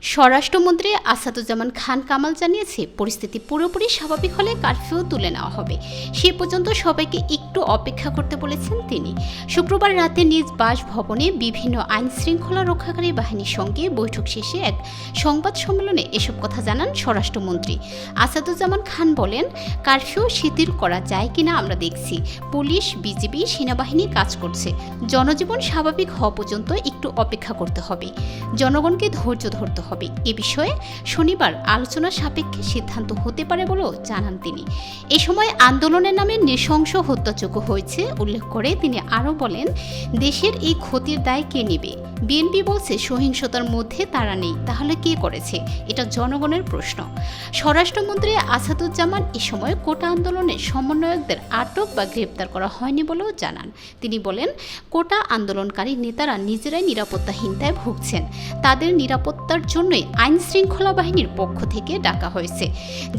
স্বরাষ্ট্রমন্ত্রী আসাদুজ্জামান খান কামাল জানিয়েছে, পরিস্থিতি পুরোপুরি স্বাভাবিক হলে কারফিউ তুলে নেওয়া হবে। সে পর্যন্ত সবাইকে একটু অপেক্ষা করতে বলেছেন তিনি। শুক্রবার রাতে নিজ বাসভবনে বিভিন্ন আইন শৃঙ্খলা রক্ষাকারী বাহিনীর সঙ্গে বৈঠক শেষে এক সংবাদ সম্মেলনে এসব কথা জানান স্বরাষ্ট্রমন্ত্রী আসাদুজ্জামান খান। বলেন, কারফিউ শিথিল করা যায় কিনা আমরা দেখছি। পুলিশ, বিজিবি, সেনাবাহিনী কাজ করছে। জনজীবন স্বাভাবিক হওয়া পর্যন্ত একটু অপেক্ষা করতে হবে। জনগণকে ধৈর্য ধরতে হবে। এ বিষয়ে শনিবার আলোচনা সাপেক্ষে সিদ্ধান্ত হতে পারে বলেও জানান তিনি। এ সময় আন্দোলনের নামে নৃশংস হত্যাযজ্ঞ হয়েছে উল্লেখ করে তিনি আরও বলেন, দেশের এই ক্ষতির দায় কে নেবে? বিএনপি বলছে সহিংসতার মধ্যে তারা নেই, তাহলে কে করেছে? এটা জনগণের প্রশ্ন। স্বরাষ্ট্রমন্ত্রী আসাদুজ্জামান এ সময় কোটা আন্দোলনের সমন্বয়কদের আটক বা গ্রেপ্তার করা হয়নি বলেও জানান। তিনি বলেন, কোটা আন্দোলনকারী নেতারা নিজেরাই নিরাপত্তাহীনতায় ভুগছেন। তাদের নিরাপত্তার জন্যই আইন শৃঙ্খলা বাহিনীর পক্ষ থেকে ডাকা হয়েছে।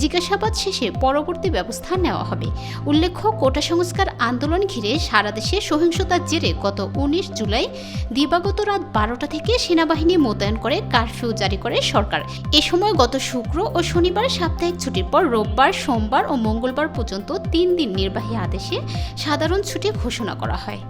জিজ্ঞাসাবাদ শেষে পরবর্তী ব্যবস্থা নেওয়া হবে। উল্লেখ্য, কোটা সংস্কার আন্দোলন ঘিরে সারা দেশে সহিংসতার জেরে গত 19 জুলাই দিবাগত রাত 12টা থেকে সেনাবাহিনী মোতায়েন করে কারফিউ জারি করে সরকার। এ সময় গত শুক্র ও শনিবার সাপ্তাহিক ছুটির পর রোববার, সোমবার ও মঙ্গলবার পর্যন্ত 3 দিন নির্বাহী আদেশে সাধারণ ছুটি ঘোষণা করা হয়।